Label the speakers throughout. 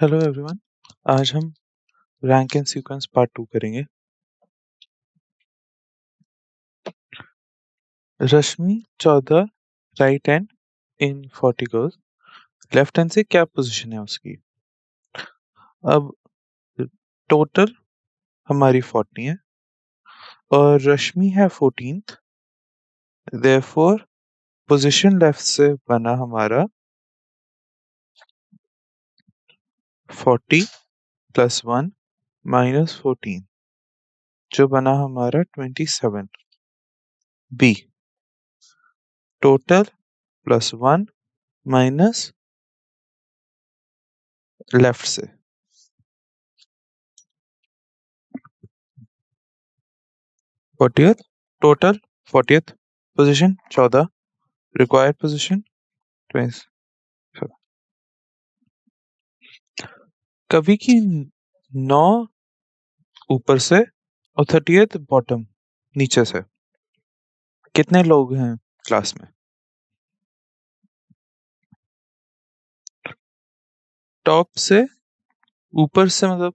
Speaker 1: Hello everyone. आज हम rank and sequence part 2 करेंगे। रश्मि 14 right hand in 40 girls, left hand से क्या पोजीशन है उसकी। अब टोटल हमारी 40 है और रश्मि है 14th, देयरफॉर पोजीशन लेफ्ट से बना हमारा 40 प्लस 1 माइनस 14 जो बना हमारा 27। B total plus 1 minus left से 40th, total 40th, position 14, required position 20। कवि की 9 ऊपर से और 30th बॉटम नीचे से। कितने लोग हैं क्लास में? टॉप से ऊपर से मतलब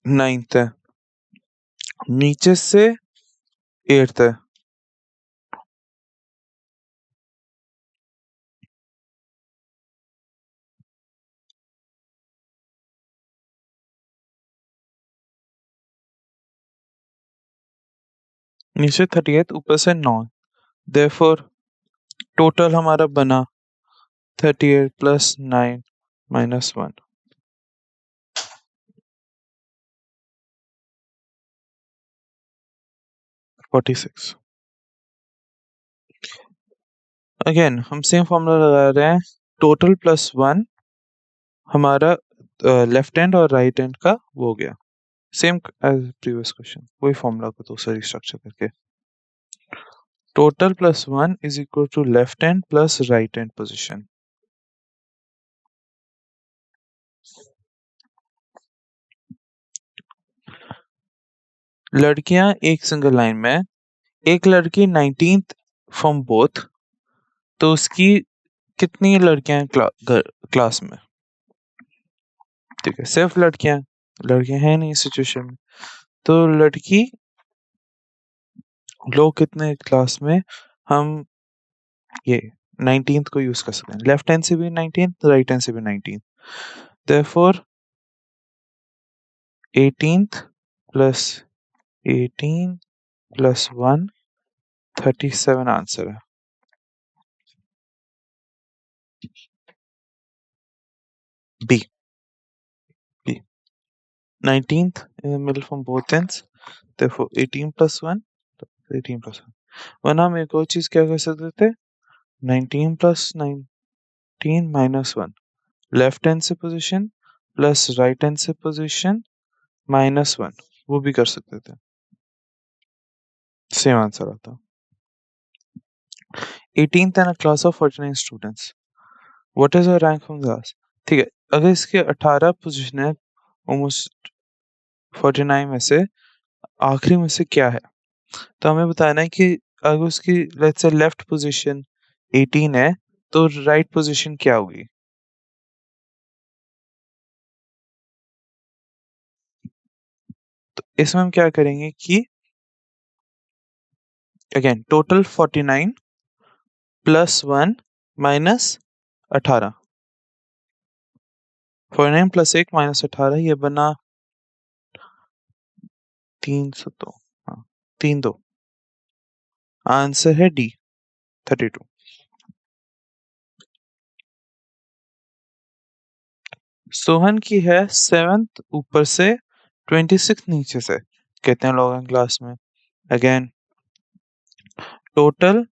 Speaker 1: 9th है, नीचे से 8th है। नीचे 30th, ऊपर से 9, देयरफॉर टोटल हमारा बना 38 प्लस 9 माइनस 1, 46। अगेन हम सेम फॉर्मूला लगा रहे हैं, टोटल प्लस 1 हमारा लेफ्ट हैंड और राइट हैंड का वो हो गया सेम एज प्रीवियस क्वेश्चन, वही फॉर्मूला को दूसरा रिस्ट्रक्चर करके। Total plus 1 is equal to left hand plus right hand position. लड़कियां एक सिंगल लाइन में, एक लड़की 19th फ्रॉम बोथ, तो उसकी कितनी लड़कियां क्लास में? ठीक है, सिर्फ लड़कियां हैं नहीं सिचुएशन में, तो लड़की लोग कितने क्लास में, हम ये 19th को यूज कर सकते हैं। लेफ्ट हैंड से भी 19th, राइट हैंड से भी 19th, therefore 18th plus 18 plus 1 37 answer है। B 19th in the middle from both ends, therefore 18 plus 1, 18 plus 1। वरना हम एक और चीज क्या कर सकते थे, 19 plus 19 minus 1, लेफ्ट हैंड से पोजीशन प्लस राइट हैंड से पोजीशन माइनस 1, वो भी कर सकते थे, सेम आंसर आता। 18th and a class of 49 students, what is your rank from class? ठीक है, अगर इसके 18 पोजीशन है ऑलमोस्ट 49 में से, आखिरी में से क्या है, तो हमें बताना है कि अगर उसकी लेट्स से लेफ्ट पोजीशन 18 है तो राइट पोजीशन क्या होगी। तो इसमें हम क्या करेंगे कि again total 49 plus 1 minus 18, 49 plus 1 minus 18, ये बना 302, हाँ 32, आंसर है डी 32। सोहन की है 7th ऊपर से 26 नीचे से, कितने लोग हैं क्लास में। Again total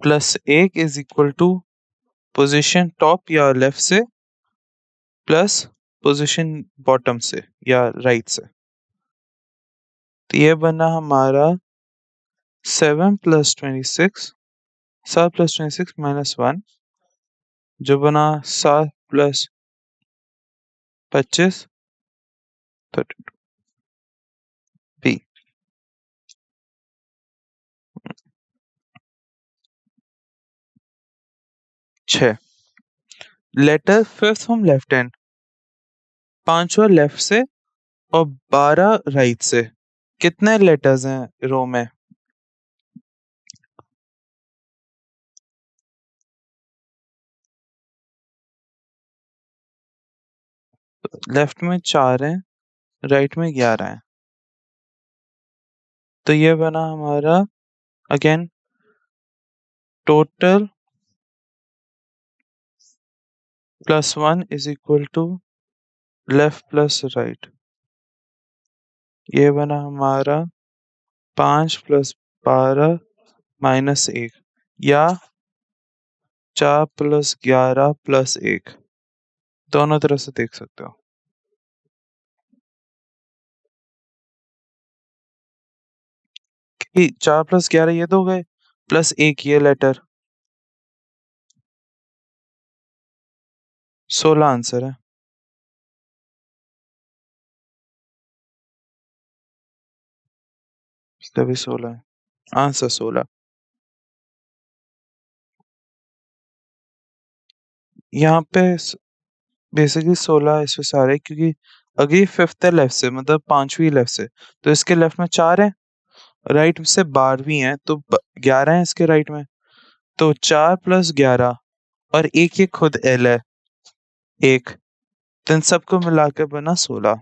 Speaker 1: plus 1 is equal to position top या लेफ्ट से प्लस पोजीशन बॉटम से या राइट से, तो ये बना हमारा 7 प्लस 26, 7 प्लस 26 माइनस 1, जो बना 7 प्लस 25 32। B 6। Letter fifth from left hand, 5वां लेफ्ट से और 12 राइट से। कितने लेटर्स हैं रो में? लेफ्ट में 4 हैं, राइट में 11 हैं। तो ये बना हमारा again total +1 is equal to left plus right. ये बना हमारा 5 + 12 - 1 या 4 + 11 + 1, दोनों तरह से देख सकते हो। कि 4 + 11 ये तो हो गए, प्लस 1 ये लेटर, 16 आंसर है। तभी 16 है आंसर, 16। यहाँ पे बेसिकली 16 इसमें सारे, क्योंकि अगली फिफ्थ है लेफ्ट से, मतलब 5वीं लेफ्ट से, तो इसके लेफ्ट में 4 है, राइट से 12वीं है, तो 11 है इसके राइट में। तो 4 + 11 और एक ये खुद एल है 1, तो इन सबको मिला के बना 16।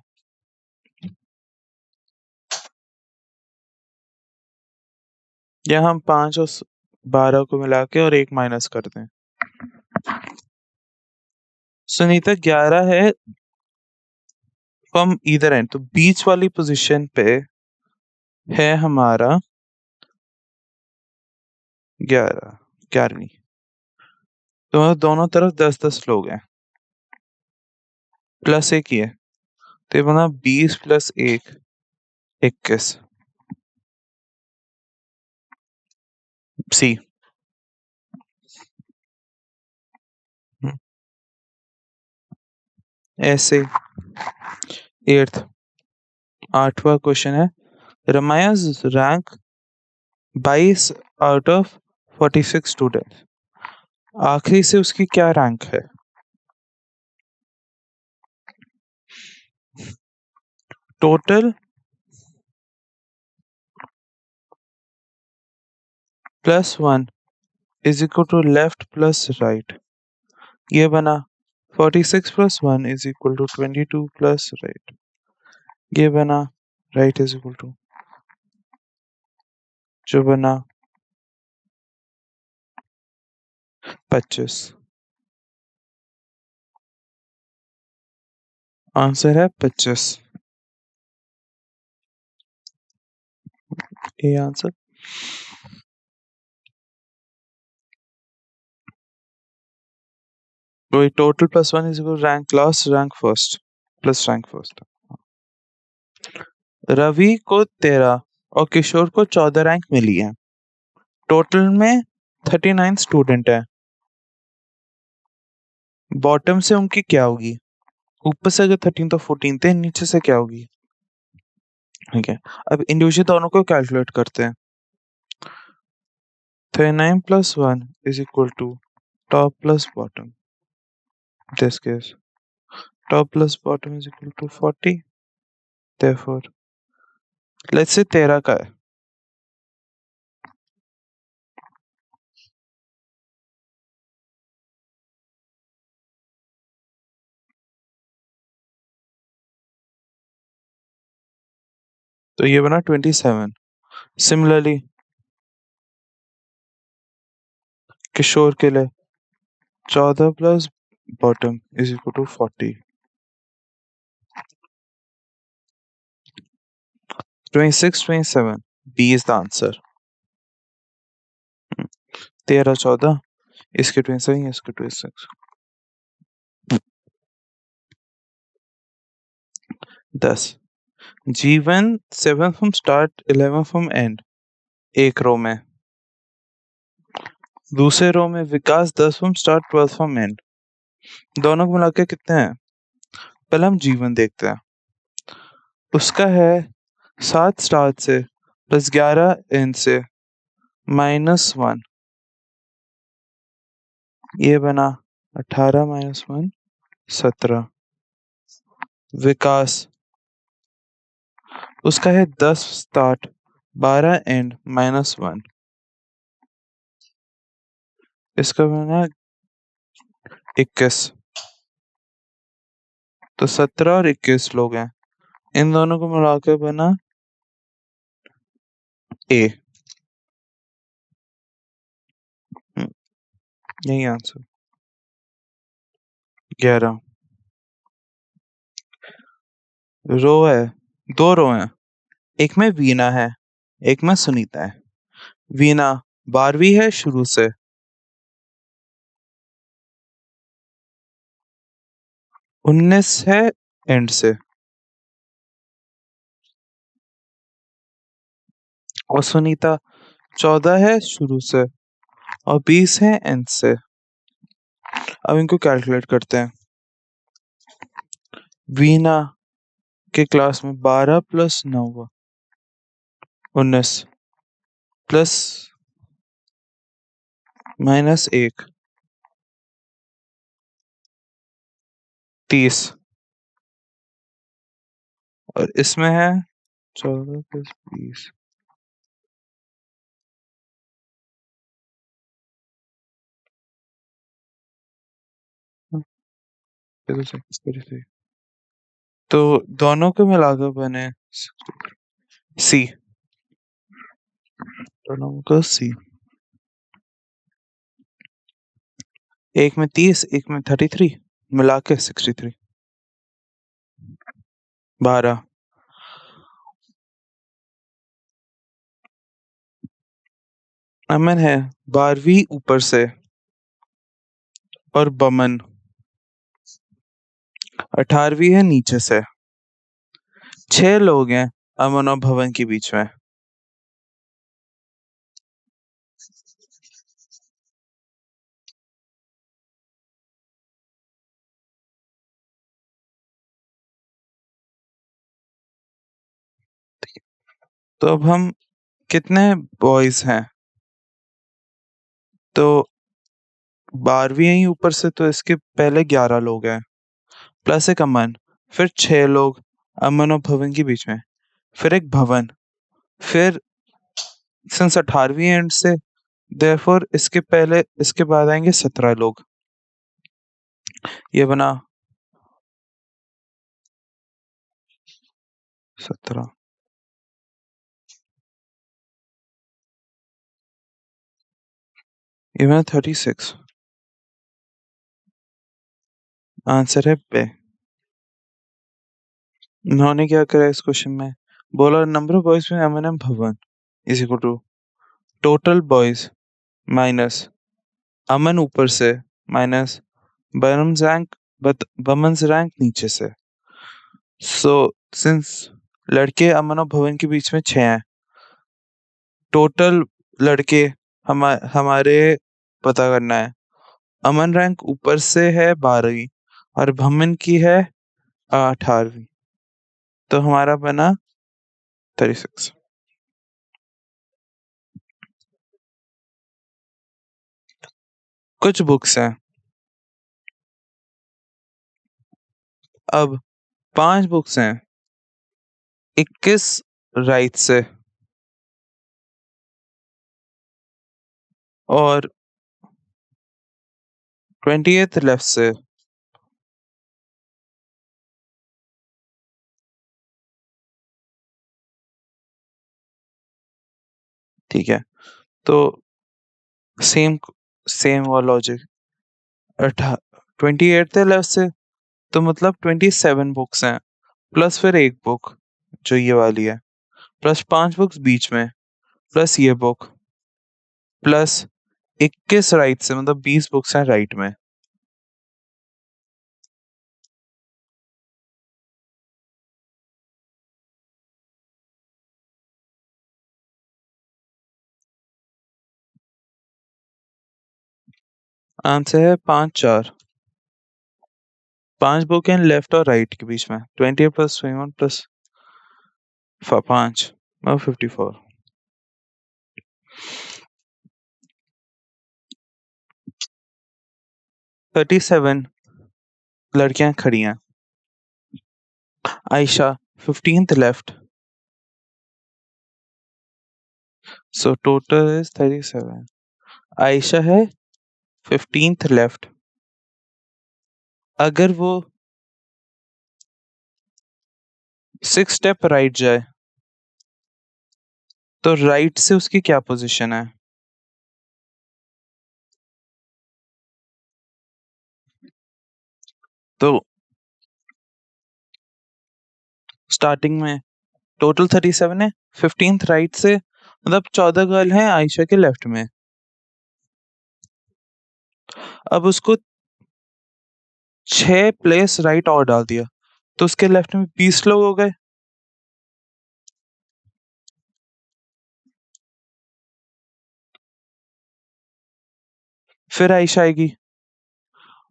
Speaker 1: यहाँ हम 5 और 12 को मिला के और 1 माइनस करते हैं। सुनीता 11 है फ्रॉम ईदर एंड, तो बीच वाली पोजीशन पे है हमारा 11, 11वीं। तो मतलब दोनों तरफ 10-10 लोग हैं, प्लस 1 ही है, तो ये बना 20 + 1 21। सी। ऐसे 8वां क्वेश्चन है, रमाया's रैंक 22 आउट ऑफ 46 स्टूडेंट्स, आखिरी से उसकी क्या रैंक है? Total +1 is equal to left plus right. ये बना 46 + 1 is equal to 22 plus right. ये बना राइट इज इक्वल टू, जो बना 25। आंसर है 25, ये आंसर। वही total +1 is equal rank last rank first plus rank first. Ravi को 13 और किशोर को 14 रैंक मिली है, टोटल में 39 स्टूडेंट है। बॉटम से उनकी क्या होगी? ऊपर से अगर 13 तो 14 थे, नीचे से क्या होगी? ठीक है, अब इंडिविजुअल दोनों को कैलकुलेट करते हैं। 39 + 1 is equal to top plus bottom, this case top plus bottom is equal to 40, therefore let's say 13 का है, तो ये बना 27। सिमिलरली किशोर के लिए 14 + bottom is equal to 40, 26 27, B is the answer। 13 14, इसके 27, इसके 26। 10 जीवन 7 फ्रॉम स्टार्ट 11 फ्रॉम एंड, एक रो में। दूसरे रो में विकास 10 फ्रॉम स्टार्ट 12 फ्रॉम एंड, दोनों को मिला के कितने हैं? पहले हम जीवन देखते हैं, उसका है 7 स्टार्ट से प्लस 11 एंड से -1, ये बना 18 माइनस 1 17। विकास उसका है 10 स्टार्ट 12 एंड माइनस 1। इसका बना 21। तो 17 और 21 लोग हैं, इन दोनों को मिलाकर बना ए। यही आंसर 11। रो है, 2 रो हैं, एक में वीना है, एक में सुनीता है। वीना 12वीं है शुरू से, 19 है एंड से, और सुनीता 14 है शुरू से और 20 है एंड से। अब इनको कैलकुलेट करते हैं। वीना के क्लास में 12 प्लस 9 19 प्लस माइनस 1 30, और इसमें है 14 प्लस 20। तो दोनों को मिलाकर बने सी, दोनों को सी। एक में 30, एक में 33, मिला के 63। 12। अमन है 12वीं ऊपर से और बमन 18वीं है नीचे से। 6 लोग हैं अमन और भवन के बीच में। तो अब हम कितने बॉयज हैं, तो 12वीं ही ऊपर से, तो इसके पहले 11 लोग हैं प्लस एक अमन, फिर 6 लोग अमन और भवन के बीच में, फिर एक भवन, फिर सिंस 18वीं एंड से देयरफॉर इसके पहले इसके बाद आएंगे 17 लोग। ये बना 17। ये बना 36। आंसर है पे। इन्होंने क्या करा इस क्वेश्चन में, बोला नंबर ऑफ बॉयज में Aman and Bhavan is equal to total boys minus Aman ऊपर से minus Baman's rank Baman's rank नीचे से। सो सिंस लड़के अमन और भवन के बीच में 6 हैं, टोटल लड़के हमारे पता करना है। अमन रैंक ऊपर से है 12वीं और भमन की है 18वीं, तो हमारा बना 36। कुछ बुक्स हैं, अब 5 बुक्स हैं, 21 राइट से और 28 लेफ्ट से। ठीक है, तो सेम सेम वो लॉजिक 28 लेफ्ट से, तो मतलब 27 बुक्स हैं, प्लस फिर एक बुक जो ये वाली है, प्लस 5 बुक्स बीच में, प्लस ये बुक, प्लस 21 राइट से, मतलब 20 बुक्स हैं राइट में। आंसर है 5 4। 5 बुक हैं लेफ्ट और राइट के बीच में, 28 प्लस 21 प्लस 5 और 54। 37 लड़कियां खड़ी हैं। Ayesha 15th left, so total is 37। Ayesha है 15th लेफ्ट। अगर वो 6 स्टेप राइट जाए तो राइट से उसकी क्या पोजीशन है? तो स्टार्टिंग में टोटल 37 है, 15th राइट से मतलब 14 गर्ल हैं आयशा के लेफ्ट में। अब उसको 6 प्लेस राइट और डाल दिया तो उसके लेफ्ट में 20 लोग हो गए। फिर आयशा आएगी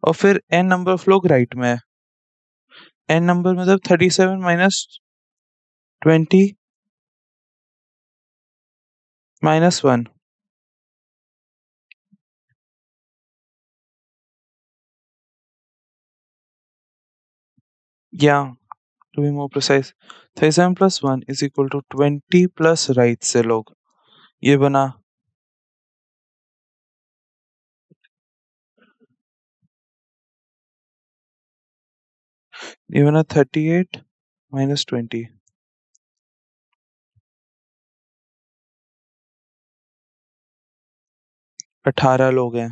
Speaker 1: और फिर n नंबर ऑफ लोग राइट में है। n नंबर मतलब 37 माइनस 20 माइनस 1, या to be more precise 37 plus 1 is equal to 20 plus right से लोग। ये बना ये बना 38 माइनस 20, 18 लोग हैं।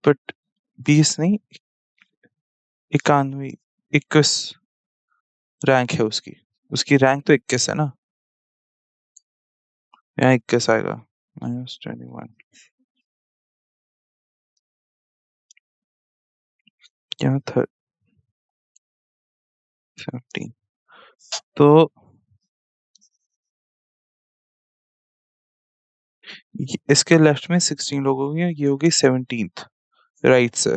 Speaker 1: बट 20 नहीं, 91, 21 रैंक है उसकी। उसकी रैंक तो 21 है ना, यहाँ 21 आएगा माइनस 21, यहाँ 17। तो इसके लेफ्ट में 16 लोग हो गए, ये होगी 17th राइट से।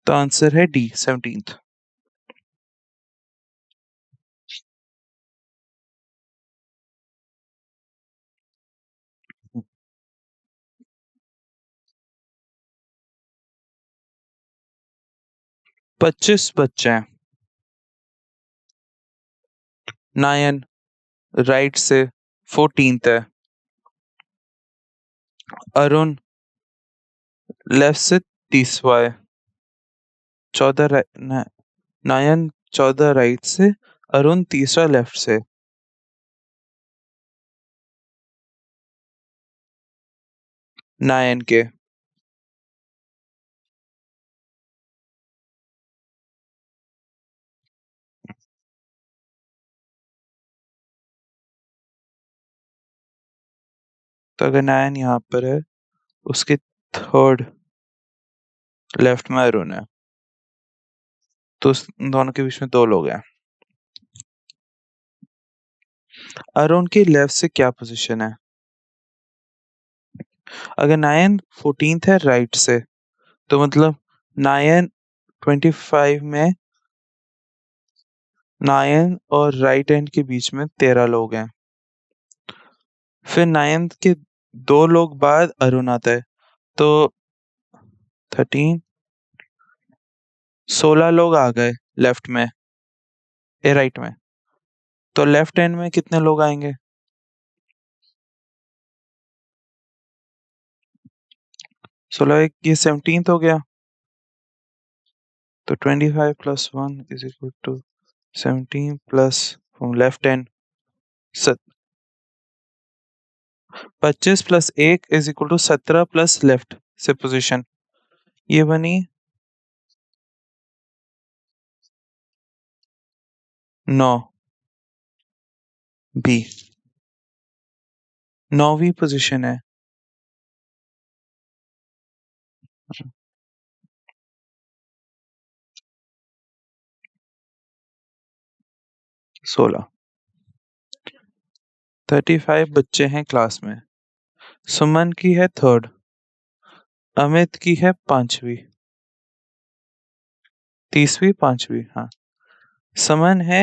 Speaker 1: तो आंसर है डी 17th। 25 बच्चे हैं। नायन राइट से 14th है। अरुण लेफ्ट से 30वां है। 14 नायन 14 राइट से, अरुण तीसरा लेफ्ट से। नायन के तो अगर नायन यहाँ पर है, उसके थर्ड लेफ्ट में अरुण है, तो उस दोनों के बीच में 2 लोग हैं। अरुण की लेफ्ट से क्या पोजीशन है? अगर नायन 14th है राइट से, तो मतलब नायन 25 में नायन और राइट हैंड के बीच में 13 लोग हैं। फिर नायन के 2 लोग बाद अरुण आता है, तो 13 16 लोग आ गए लेफ्ट में, ए राइट में। तो लेफ्ट हैंड में कितने लोग आएंगे? 16 ये 17th हो गया, तो 25 plus 1 is equal to 17 plus from left hand 25 plus 1 is equal to 17 plus left से पोजीशन। ये बनी 9, बी 9वीं पोजीशन है। 16 35 बच्चे हैं क्लास में, सुमन की है थर्ड, अमित की है पांचवी, तीसरी पांचवी। हाँ, सुमन है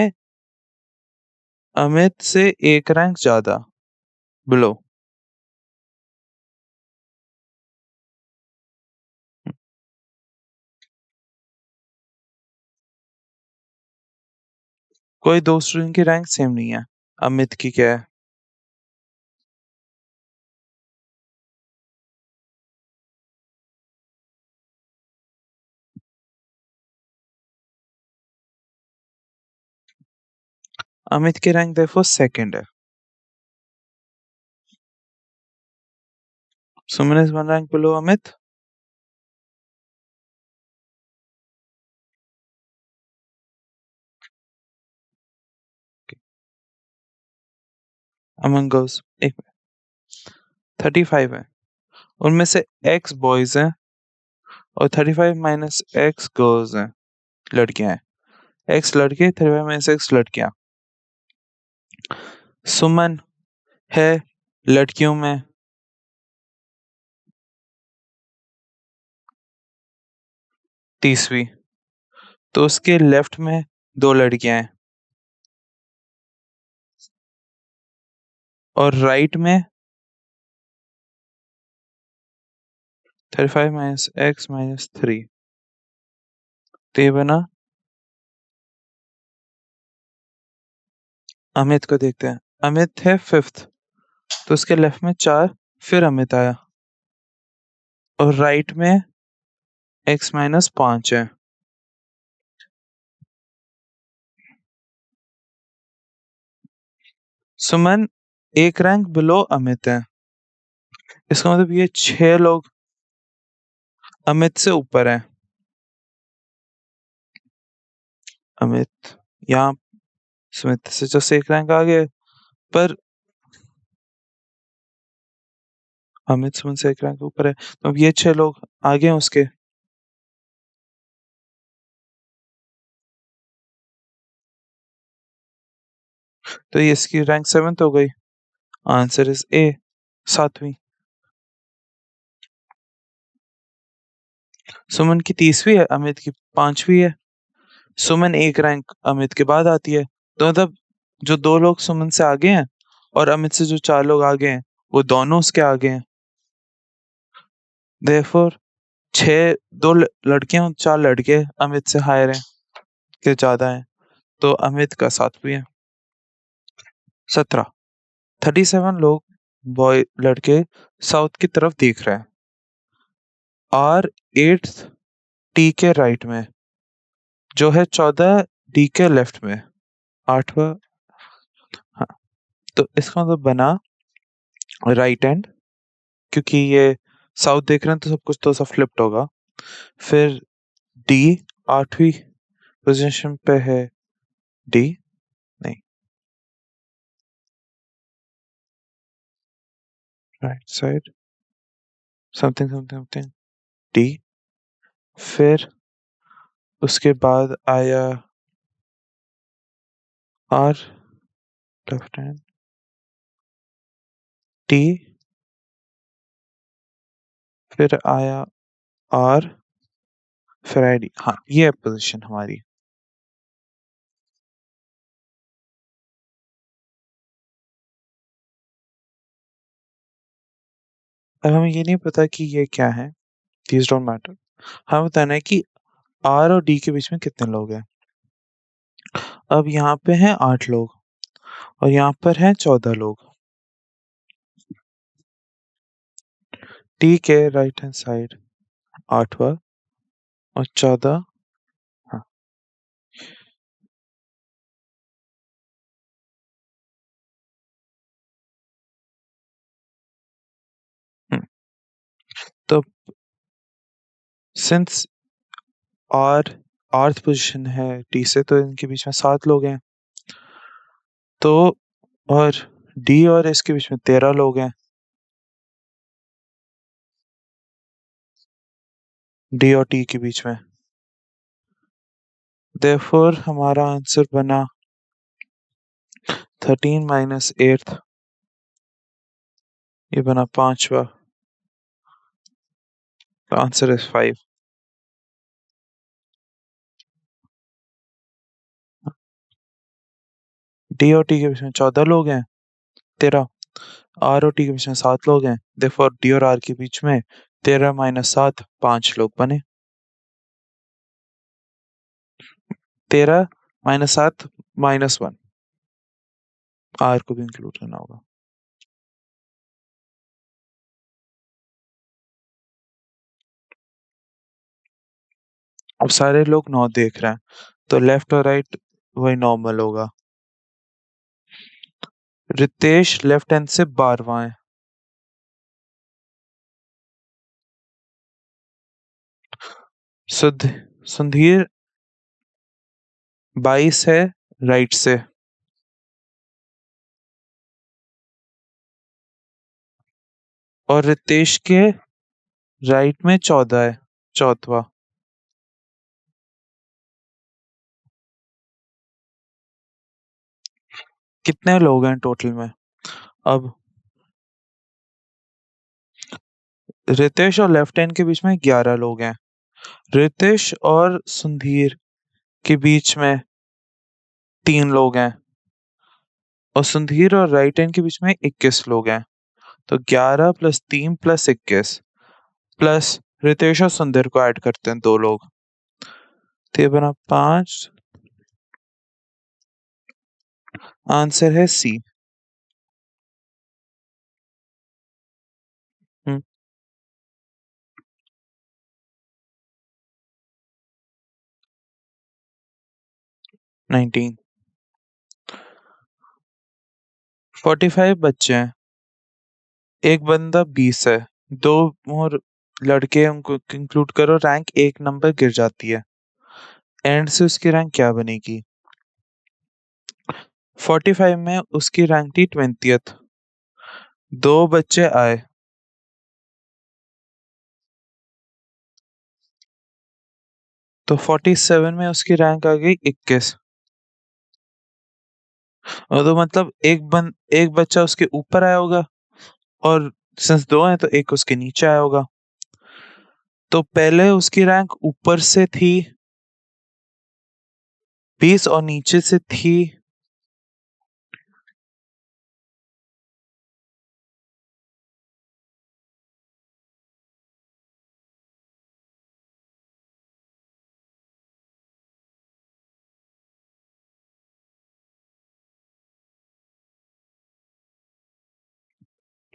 Speaker 1: अमित से एक रैंक ज्यादा, बिलो। कोई दो स्टूडेंट की रैंक सेम नहीं है। अमित की क्या है? अमित की रैंक देखो सेकंड है। Suman is one rank below Amit. Among girls एक 35 है, उनमें से एक्स बॉयज हैं और 35 माइनस एक्स गर्ल्स हैं, लड़कियां हैं। एक्स लड़के, 35 माइनस एक्स लड़कियां। सुमन है लड़कियों में तीसरी, तो उसके लेफ्ट में दो लड़कियां हैं और राइट में 35 माइनस एक्स माइनस 3। तो ये बना। अमित को देखते हैं। अमित है फिफ्थ, तो उसके लेफ्ट में चार, फिर अमित आया और राइट में एक्स माइनस 5 है। सुमन एक रैंक बिलो अमित है, इसका मतलब ये 6 लोग अमित से ऊपर हैं। अमित यहाँ सुमित से जो एक रैंक आगे, पर अमित सुमन से एक रैंक ऊपर है, तो अब ये 6 लोग आगे हैं उसके। तो ये इसकी रैंक 7th हो गई। Answer is a, 7वीं। सुमन की तीसरी है, अमित की पांचवी है। सुमन एक रैंक अमित के बाद आती है, तो मतलब जो दो लोग सुमन से आगे हैं और अमित से जो 4 लोग आगे हैं, वो दोनों उसके आगे हैं। देयरफॉर छह, दो लड़कियां और 4 लड़के अमित से हायर हैं, के ज्यादा हैं, तो अमित का 7वीं है। 17, 37 लोग बॉय लड़के साउथ की तरफ देख रहे हैं। आर 8th टी के राइट में, जो है 14 डी के लेफ्ट में, 8वां। हाँ, तो इसका मतलब बना राइट हैंड, क्योंकि ये साउथ देख रहे हैं तो सब कुछ तो सब फ्लिप्ड होगा। फिर डी 8वीं पोजीशन पे है, डी नहीं, right side something something something D. फिर उसके बाद आया आर, लेफ्ट हैंड टी, फिर आया आर, फिर आई डी। हाँ, ये है पोजीशन हमारी। अब हमें ये नहीं पता कि ये क्या है, दीज डोंट मैटर। हमें बताना है कि आर और डी के बीच में कितने लोग हैं। अब यहाँ पे हैं 8 लोग और यहाँ पर हैं 14 लोग। टी के राइट हैंड साइड 8वां और 14। हाँ, हम्म, तो सिंस आर 8th पोजीशन है टी से, तो इनके बीच में 7 लोग हैं। तो और डी और इसके बीच में 13 लोग हैं, डी और टी के बीच में। देयरफॉर हमारा आंसर बना 13 माइनस 8 ये बना पांचवा। The answer is 5. डी और टी के बीच में 14 लोग हैं। 13। आर और टी के बीच में 7 लोग हैं। देयरफॉर डी और आर के बीच में 13 माइनस 7 5 लोग बने। 13 माइनस 7 माइनस 1। आर को भी इंक्लूड करना होगा। अब सारे लोग 9 देख रहे हैं तो लेफ्ट और राइट वही नॉर्मल होगा। रितेश लेफ्ट हैंड से 12वां है। सुधीर 22 है राइट से। और रितेश के राइट में 14 है, चौथवा। कितने लोग हैं टोटल में? अब रितेश और लेफ्ट हैंड के बीच में 11 लोग हैं। रितेश और सुधीर के बीच में 3 लोग हैं और सुधीर और राइट हैंड के बीच में 21 लोग हैं। तो 11 प्लस 3 प्लस 21 प्लस रितेश और सुधीर को ऐड करते हैं 2 लोग, तो ये बना 5। आंसर है सी। 19। 45 बच्चे हैं, एक बंदा 20 है, 2 और लड़के उनको इंक्लूड करो, रैंक 1 नंबर गिर जाती है। एंड से उसकी रैंक क्या बनेगी? 45 में उसकी रैंक थी 20th। 2 बच्चे आए तो 47 में उसकी रैंक आ गई 21। और तो मतलब एक बच्चा उसके ऊपर आया होगा और सिंस 2 हैं तो एक उसके नीचे आया होगा। तो पहले उसकी रैंक ऊपर से थी 20 और नीचे से थी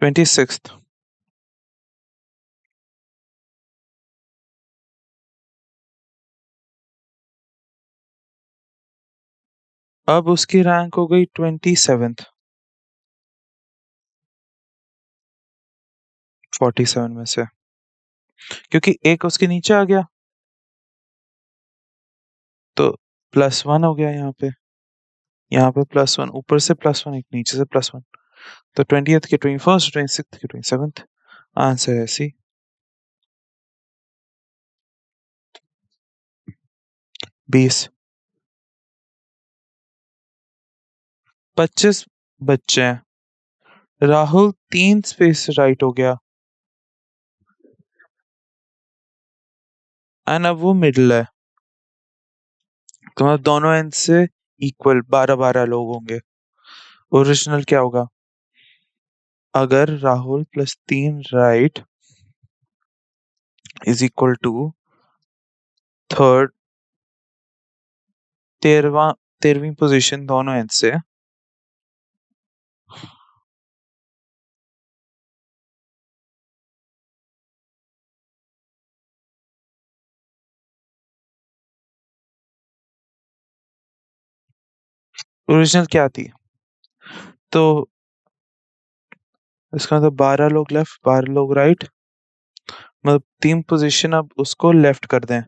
Speaker 1: 26। अब उसकी रैंक हो गई 27th। 47 में से क्योंकि एक उसके नीचे आ गया तो +1 हो गया यहाँ पे +1 ऊपर से +1 एक नीचे से +1, तो 20th के 21st, 26th के 27th। आंसर है सी। 20। 25 बच्चे हैं, राहुल 3 स्पेस राइट हो गया एंड अब वो मिडिल है, तो मतलब दोनों एंड से इक्वल 12-12 लोग होंगे। ओरिजिनल क्या होगा? अगर Rahul +3 right is equal to third 13वीं पोजीशन दोनों एंड से, ओरिजिनल क्या थी? तो इसका मतलब 12 लोग लेफ्ट 12 लोग राइट, मतलब 3 पोजीशन अब उसको लेफ्ट कर दें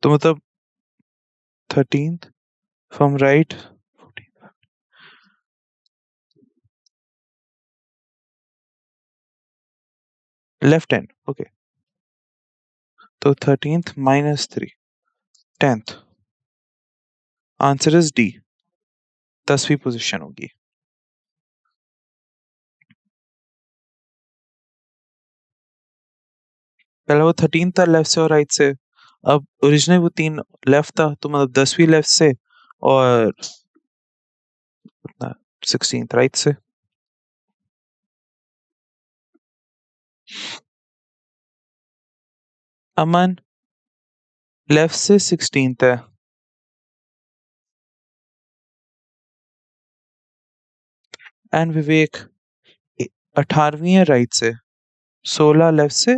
Speaker 1: तो मतलब 13th from right, left hand, okay. तो 13th -3 10th। Answer is D, 10वीं पोजीशन होगी। पहले वो 13 था लेफ्ट से और राइट से, अब ओरिजिनल वो 3 लेफ्ट था, तो मतलब 10वीं लेफ्ट से और 16th राइट से। अमन लेफ्ट से 16th है, एंड विवेक 18वीं है राइट से। 16 लेफ्ट से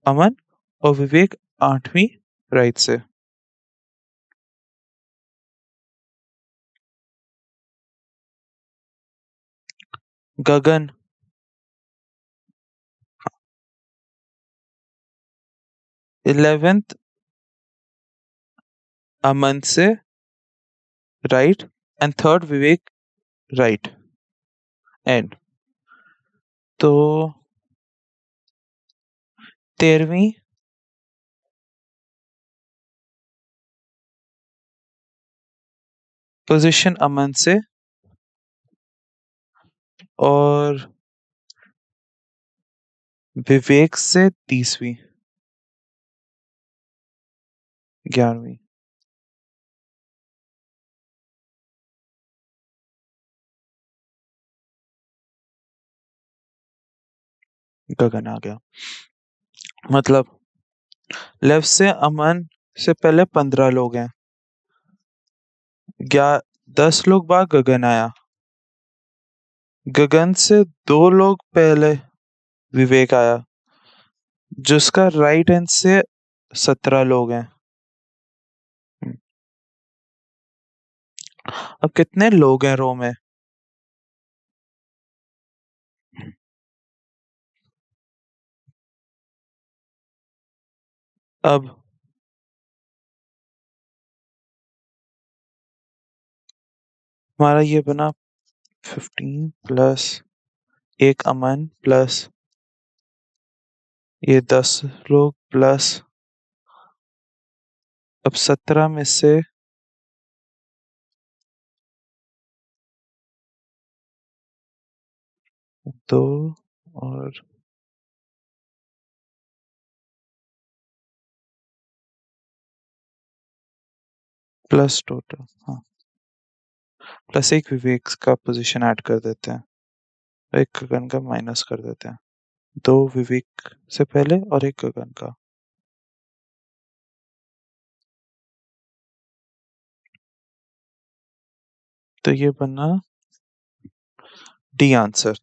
Speaker 1: अमन, और विवेक 8वीं राइट से। गगन 11th अमन से right, and third Vivek right and. तो 13वीं पोजीशन अमन से, और विवेक से 30वीं 11वीं। गगन आ गया। मतलब लेफ्ट से अमन से पहले 15 लोग हैं, 10 लोग बाद गगन आया, गगन से 2 लोग पहले विवेक आया, जिसका राइट हैंड से 17 लोग हैं। अब कितने लोग हैं रो में? अब हमारा ये बना 15 प्लस 1 अमन प्लस ये 10 लोग प्लस, अब 17 में से 2 और प्लस टोटल, हाँ, प्लस 1 विवेक का पोजीशन ऐड कर देते हैं, एक गगन का माइनस कर देते हैं, 2 विवेक से पहले और 1 गगन का। तो ये बना डी आंसर।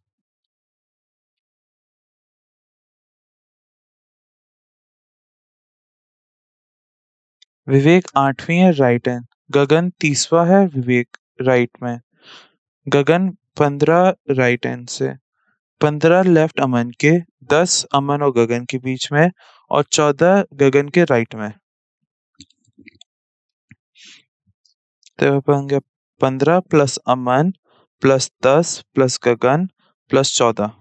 Speaker 1: विवेक 8वीं है राइट हैंड, गगन 30वां है विवेक राइट में, गगन 15 राइट हैंड से, 15 लेफ्ट अमन के, 10 अमन और गगन के बीच में, और 14 गगन के राइट में। तो बन गया 15 प्लस अमन प्लस 10 प्लस गगन प्लस 14।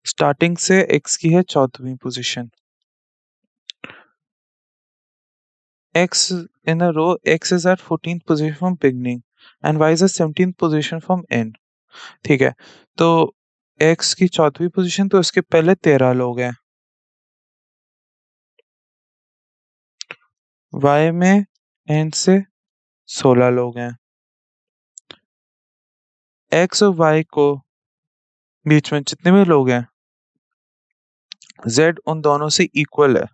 Speaker 1: स्टार्टिंग से x की है 14वीं position, x in a row, x is at 14th position from beginning and y is at 17th position from end। ठीक है, तो x की 14वीं पोजीशन, तो इसके पहले 13 लोग हैं, y में end से 16 लोग हैं, x और y को बीच में जितने भी लोग हैं, z उन दोनों से इक्वल है।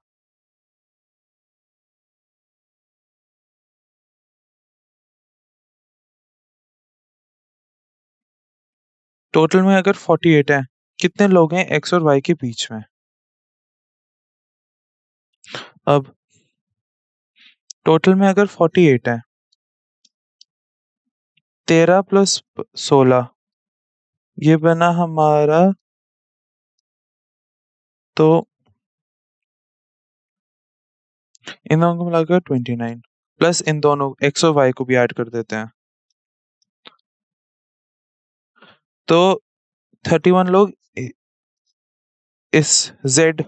Speaker 1: टोटल में अगर 48 है, कितने लोग हैं x और y के बीच में? अब टोटल में अगर 48 है, 13 प्लस 16, ये बना हमारा, तो इन दोनों को मिलाकर 29 प्लस इन दोनों x और y को भी ऐड कर देते हैं, तो 31 लोग इस z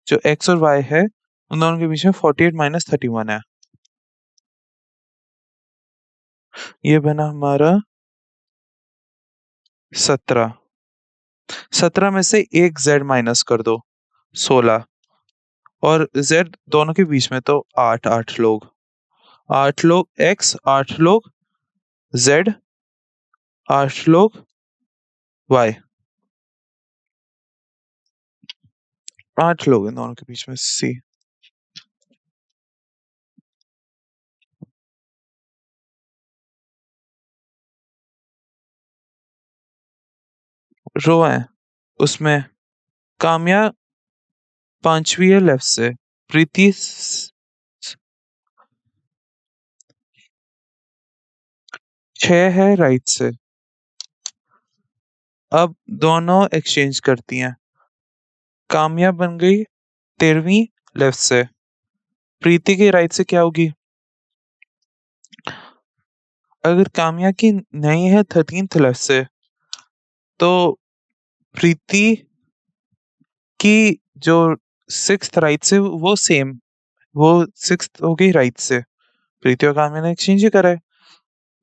Speaker 1: जो x और y है उन दोनों के बीच में 48 माइनस 31 है। ये बना हमारा 17। 17 में से एक z माइनस कर दो, 16, और z दोनों के बीच में तो 8, 8 लोग, 8 लोग x, 8 लोग z, 8 लोग y, 8 लोग हैं दोनों के बीच में c। रो है, उसमें काम्या 5वीं है लेफ्ट से, प्रीति 6 है राइट से। अब दोनों एक्सचेंज करती हैं, काम्या बन गई 13वीं लेफ्ट से, प्रीति के राइट से क्या होगी? अगर काम्या की नहीं है 13th लेफ्ट से, तो प्रीति की जो 6th राइट से वो सेम, वो 6th हो गई राइट से। प्रीति और काम्या ने एक्सचेंज ही करा है,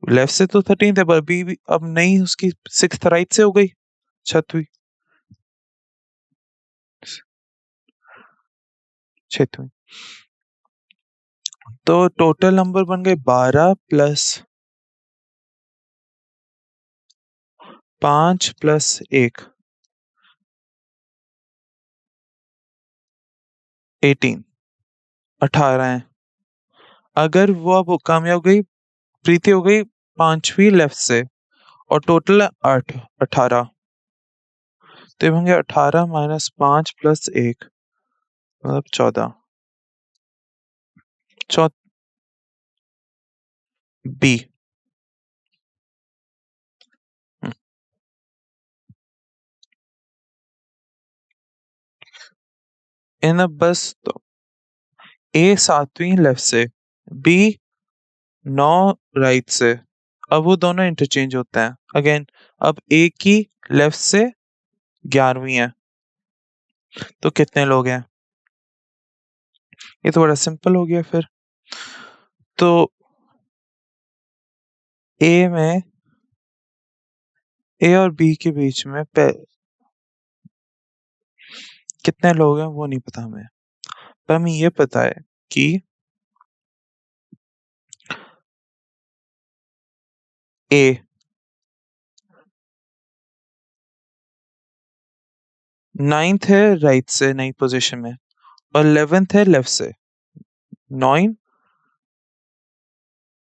Speaker 1: लेफ्ट से तो 13th है, पर अभी भी अब नहीं, उसकी 6th राइट से हो गई 6वीं, 6वीं। तो टोटल नंबर बन गए 12 प्लस 5 प्लस 1, 18, 18 है। अगर वो अब कामयाब हो गई, प्रीति हो गई 5वीं लेफ्ट से, और टोटल है 8, 18, तो ये बन गया 18 माइनस 5 प्लस 1, मतलब 14, बी। इन बस तो ए 7वीं लेफ्ट से, बी 9 राइट से। अब वो दोनों इंटरचेंज होते हैं अगेन। अब ए की लेफ्ट से 11वीं है, तो कितने लोग हैं? ये तो बड़ा सिंपल हो गया फिर। तो ए में, ए और बी के बीच में कितने लोग हैं वो नहीं पता हमें, पर हमें ये पता है कि ए 9th है राइट से, नई पोजीशन में, और 11th है लेफ्ट से। 9,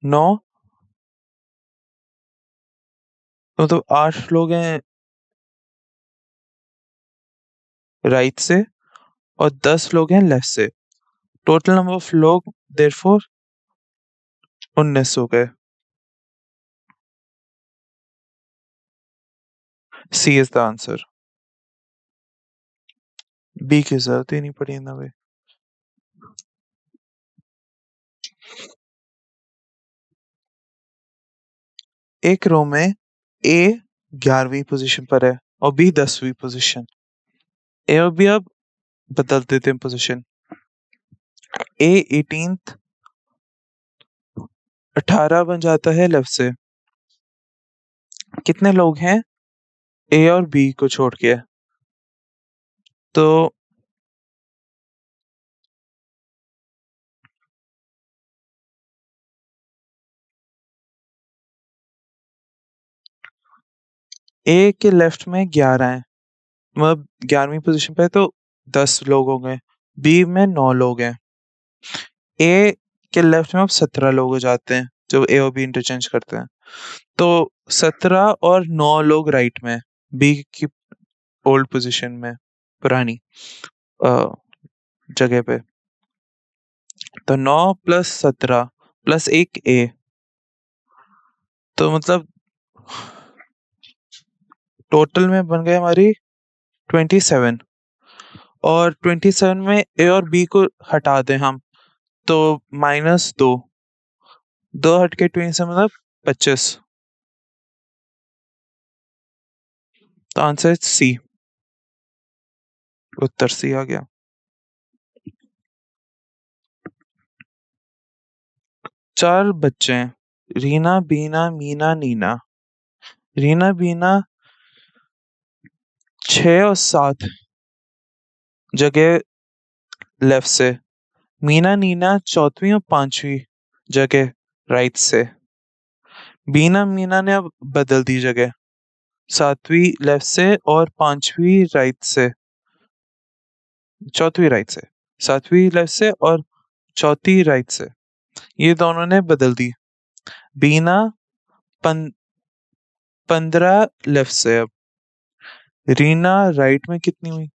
Speaker 1: 9, तो 8 लोग हैं राइट से, और 10 लोग हैं लेफ्ट से। टोटल नंबर ऑफ लोग देयरफॉर 19 हो गए। सी इज द आंसर। बी की जरूरत ही नहीं पड़ी ना भाई। एक रो में ए 11वीं पोजीशन पर है और बी 10वीं पोजीशन। ए और बी अब बदल देते हैं पोजीशन। ए 18th 18 बन जाता है लेफ्ट से। कितने लोग हैं ए और बी को छोड़ के? तो ए के लेफ्ट में 11 है, मतलब 11वीं पोजीशन पे, तो 10 लोग हो गए। बी में 9 लोग हैं। ए के लेफ्ट में अब 17 लोग हो जाते हैं जब ए और बी इंटरचेंज करते हैं। तो 17 और 9 लोग राइट में, बी की ओल्ड पोजीशन में, पुरानी जगह पे। तो 9 प्लस 17 प्लस 1 ए, तो मतलब टोटल में बन गए हमारी 27। और 27 में ए और बी को हटा दें हम, तो -2, 2 हट के 27 मतलब 25। तो आंसर सी, उत्तर सी आ गया। 4 बच्चे हैं, रीना, बीना, मीना, नीना। रीना, बीना 6 और 7 जगह लेफ्ट से। मीना, नीना 4वीं और 5वीं जगह राइट से। बीना, मीना ने अब बदल दी जगह, 7वीं लेफ्ट से और 5वीं राइट से। 4वीं राइट से, 7वीं लेफ्ट से और 4थी राइट से, ये दोनों ने बदल दी। बीना 15 लेफ्ट से अब। रीना राइट में कितनी हुई?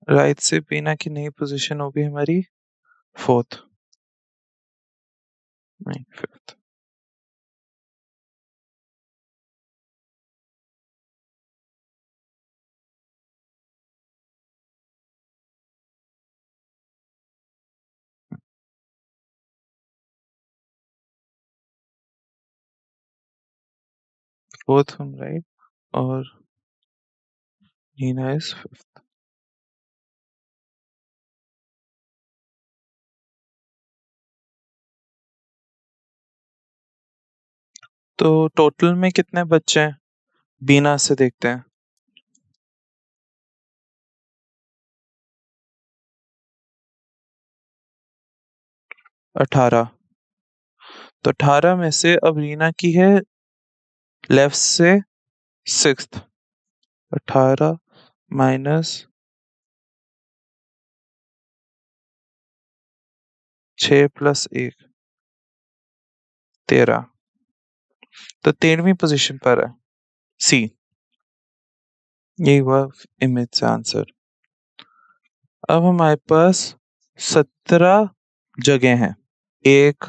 Speaker 1: राइट से बीना की नई पोजीशन होगी हमारी 4th, नहीं 5th। फोर्थ हम राइट और नीना इज 5th। तो टोटल में कितने बच्चे हैं बीना से देखते हैं। 18। तो 18 में से अब रीना की है लेफ्ट से 6th। 18 minus 6 plus 1 13। तो 13वीं पोजीशन पर है सी। यही हुआ इमेज से आंसर। अब हमारे पास 17 जगह हैं, 1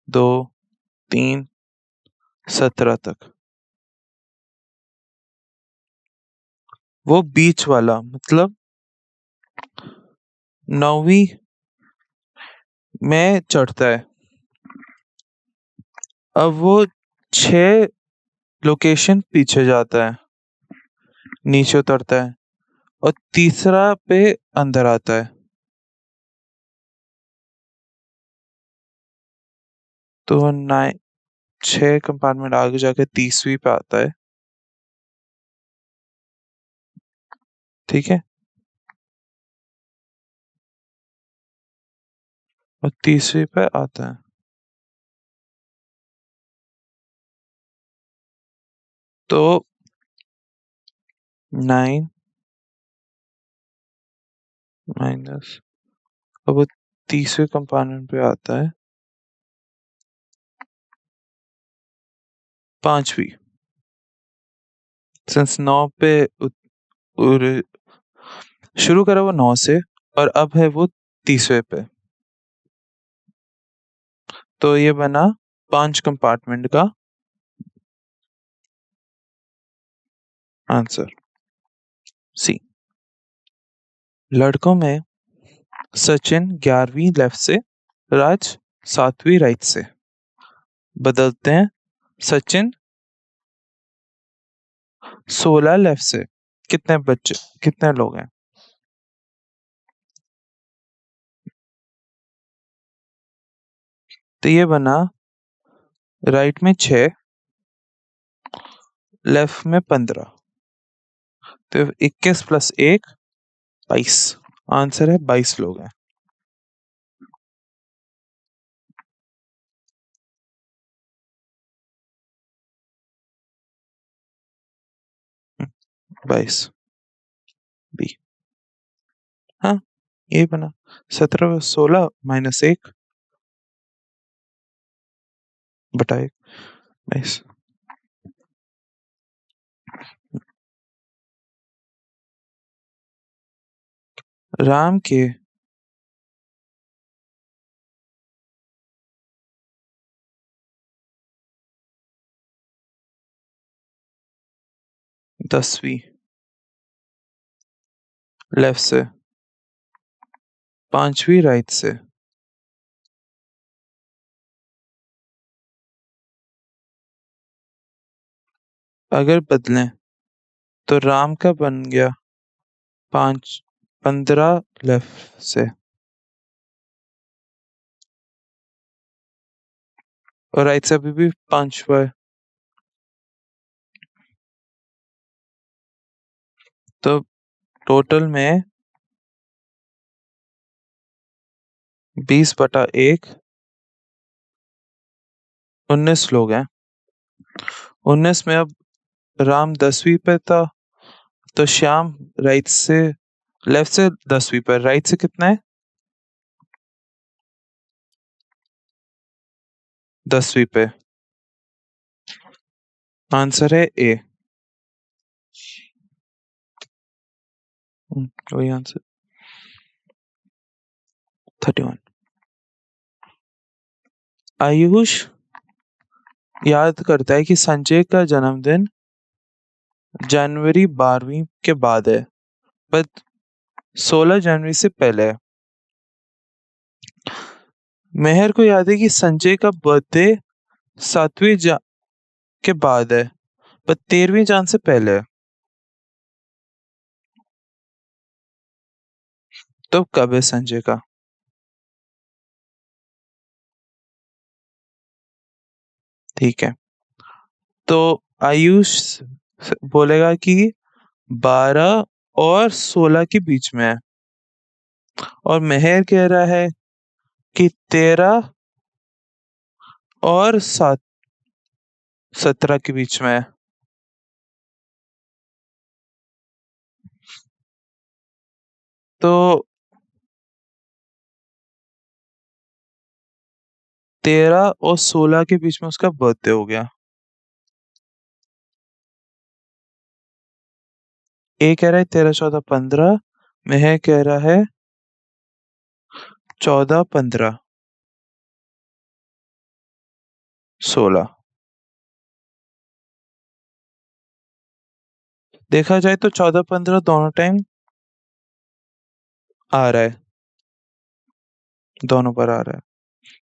Speaker 1: 2 3 17 तक। वो बीच वाला मतलब 9वीं में चढ़ता है। अब वो 6 लोकेशन पीछे जाता है, नीचे उतरता है और तीसरा पे अंदर आता है। तो 6 कंपार्टमेंट आगे जाके 30वीं पे आता है। ठीक है, और 30वीं पे आता है। तो 9 माइनस, अब वो 30वीं कंपार्टमेंट पे आता है, 5वीं। सिंस 9 पे शुरू करा वो 9 से और अब है वो 30वें पे। तो ये बना 5 कंपार्टमेंट का आंसर सी। लड़कों में सचिन 11वीं लेफ्ट से, राज 7वीं राइट से। बदलते हैं, सचिन 16 लेफ्ट से। कितने बच्चे, कितने लोग हैं? तो ये बना राइट में 6, लेफ्ट में 15। तो 21 प्लस 1 22। आंसर है 22 लोग हैं। हम्म, 22 बी। हाँ, ये बना 17 16 माइनस 1 बटा 1 22। राम के 10वीं लेफ्ट से, 5वीं राइट से। अगर बदलें तो राम का बन गया 15 लेफ्ट से, और राइट से अभी भी 5 हुआ है, तो टोटल में 20/1 19 लोग हैं। 19 में अब राम 10वीं पे था, तो श्याम राइट से, लेफ्ट से 10वीं पर, राइट से कितना है 10वीं पे। आंसर है ए। वही आंसर 31। आयुष याद करता है कि संजय का जन्मदिन जनवरी 12वीं के बाद है, पर 16 जनवरी से पहले है। मेहर को याद है कि संजय का बर्थडे 7वीं के बाद है, पर 13वीं जान से पहले है। तो कब है संजय का? ठीक है, तो आयुष बोलेगा कि 12 और 16 के बीच में है, और मेहर कह रहा है कि 13 और 17 के बीच में है। तो 13 और 16 के बीच में उसका बर्थडे हो गया। ए कह रहा है 13 14 15, मेहर कह रहा है 14 15 16। देखा जाए तो 14 15 दोनों टाइम आ रहा है, दोनों पर आ रहा है,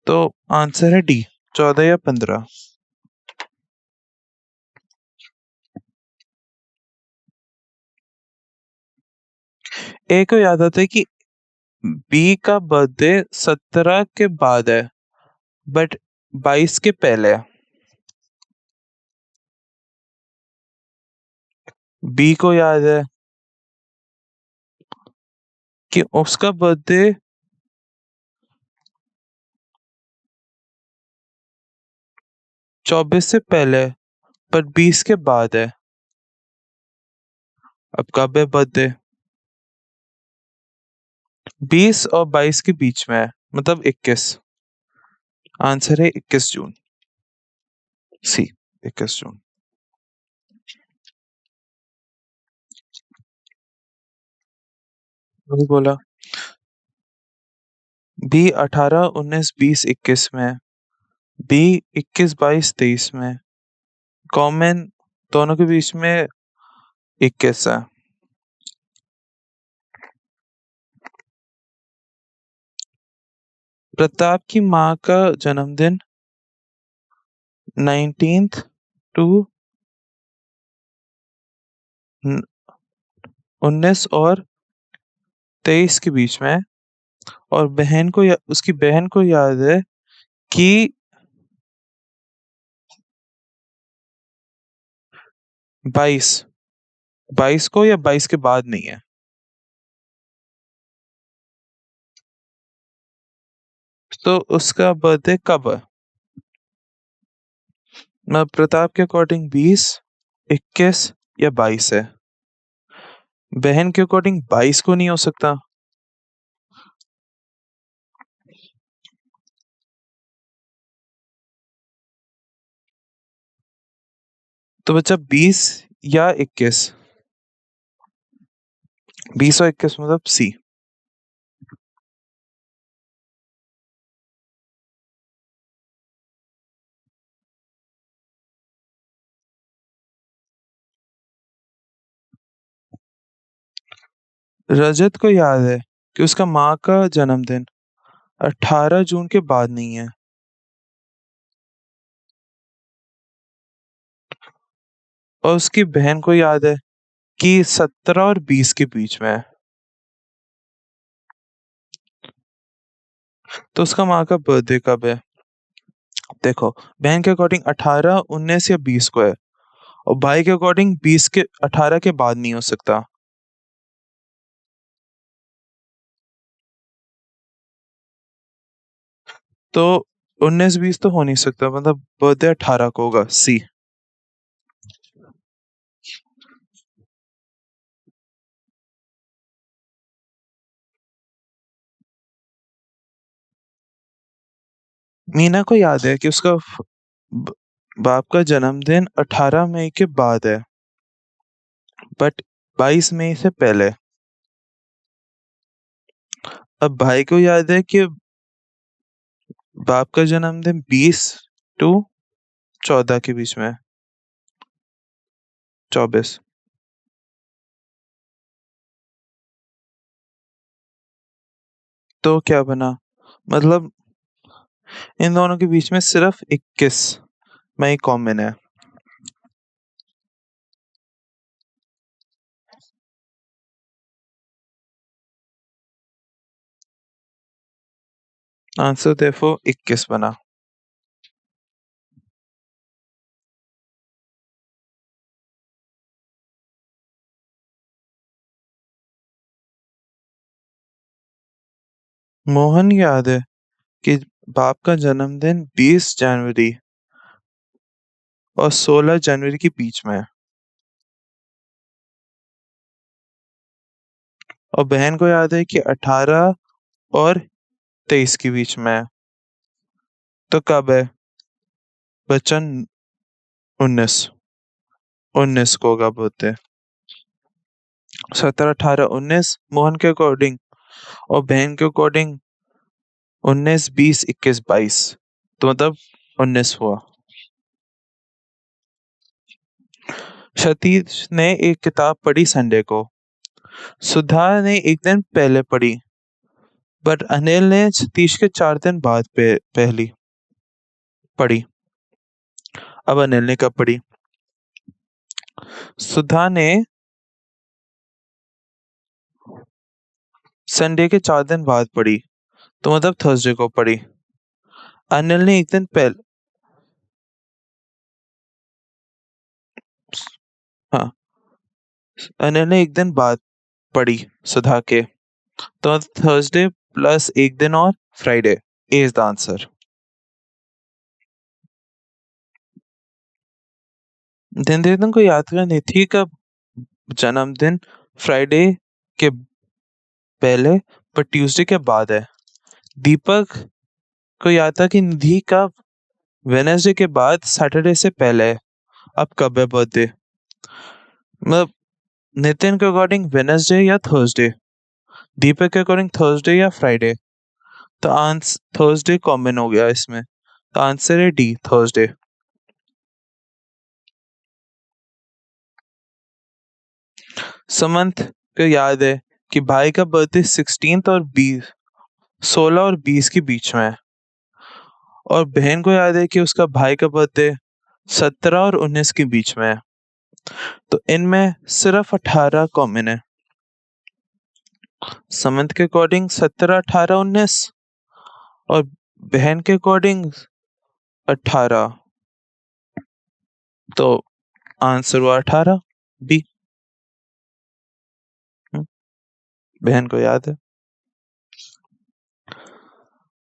Speaker 1: तो आंसर है डी, 14 या 15। ए को याद आता है कि बी का बर्थडे 17 के बाद है, बट 22 के पहले है। बी को याद है कि उसका बर्थडे 24 से पहले है, पर 20 के बाद है। अब कब है बर्थडे? 20 और 22 के बीच में है, मतलब 21। आंसर है 21 जून, सी 21 जून। वही बोला, बी 18 19 20 21 में है, बी 21 22 23 में, कॉमन दोनों के बीच में 21 है। प्रताप की माँ का जन्मदिन 19th टू 19 और 23 के बीच में है, और उसकी बहन को याद है कि 22 को, या 22 के बाद नहीं है। तो उसका बर्थडे कब है? मैं प्रताप के अकॉर्डिंग 20 21 या 22 है। बहन के अकॉर्डिंग 22 को नहीं हो सकता, तो बच्चा 20 या 21, 20 और 21 मतलब सी। रजत को याद है कि उसका माँ का जन्मदिन 18 जून के बाद नहीं है, और उसकी बहन को याद है कि 17 और 20 के बीच में है। तो उसका माँ का बर्थडे कब है? देखो, बहन के अकॉर्डिंग 18, 19 या 20 को है, और भाई के अकॉर्डिंग 20 के 18 के बाद नहीं हो सकता। तो 19-20 तो हो नहीं सकता, मतलब बर्थडे 18 को होगा, सी। मीना को याद है कि उसका ब- बाप का जन्मदिन 18 मई के बाद है, बट 22 मई से पहले। अब भाई को याद है कि बाप का जन्मदिन 20 टू 14 के बीच में है, 24। तो क्या बना, मतलब इन दोनों के बीच में सिर्फ 21 मई कॉमन है। आंसर देखो 21 बना। मोहन याद है कि बाप का जन्मदिन 20 जनवरी और 16 जनवरी के बीच में है, और बहन को याद है कि 18 और 23 के बीच में है। तो कब है बच्चन? 19, 19 को कब होते? 17, 18, 19 मोहन के अकॉर्डिंग, और बहन के अकॉर्डिंग 19, 20, 21, 22, तो मतलब 19 हुआ। सतीश ने एक किताब पढ़ी संडे को, सुधा ने एक दिन पहले पढ़ी, बट अनिल ने सतीश के 4 दिन बाद पहली पढ़ी। अब अनिल ने कब पढ़ी? सुधा ने संडे के 4 दिन बाद पढ़ी, तो मतलब थर्सडे को पढ़ी। अनिल ने एक दिन पहले, हाँ, अनिल ने एक दिन बाद पढ़ी सुधा के, तो थर्सडे प्लस एक दिन और फ्राइडे इज द आंसर। दिन दिन को याद कर, निधि का जन्मदिन फ्राइडे के पहले पर ट्यूसडे के बाद है। दीपक को याद था कि निधि का वेनेसडे के बाद सैटरडे से पहले है। अब कब है बर्थडे? मतलब नितिन के अकॉर्डिंग वेनेसडे या थर्सडे, दीपक के अकॉर्डिंग थर्सडे या फ्राइडे, तो आंसर थर्सडे कॉमन हो गया इसमें, तो आंसर है डी, थर्सडे। सुमंत को याद है कि भाई का बर्थडे 16 और 20, 16 और 20 के बीच में है, और बहन को याद है कि उसका भाई का बर्थडे 17 और 19 के बीच में है, तो इनमें सिर्फ 18 कॉमन है। सुमंत के अकॉर्डिंग 17, 18, 19, और बहन के अकॉर्डिंग 18, तो आंसर हुआ 18, बी। बहन को याद है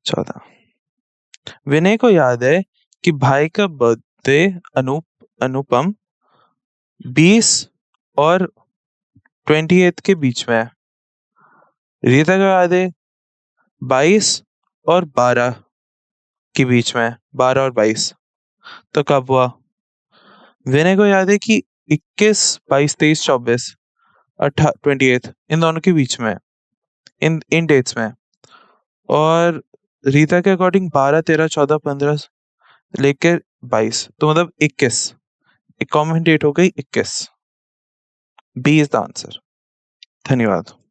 Speaker 1: 14। विनय को याद है कि भाई का बर्थडे अनुपम 20 और 28 के बीच में है। रीता को याद है 22 और 12 के बीच में है, 12 और 22, तो कब हुआ? विनय को याद है कि 21, 22, 23, 24, 28 इन दोनों के बीच में है, इन इन डेट्स में है। और रीता के अकॉर्डिंग 12, 13, 14, 15 लेकर 22, तो मतलब 21, एक कॉमन डेट हो गई 21। B is the answer. धन्यवाद।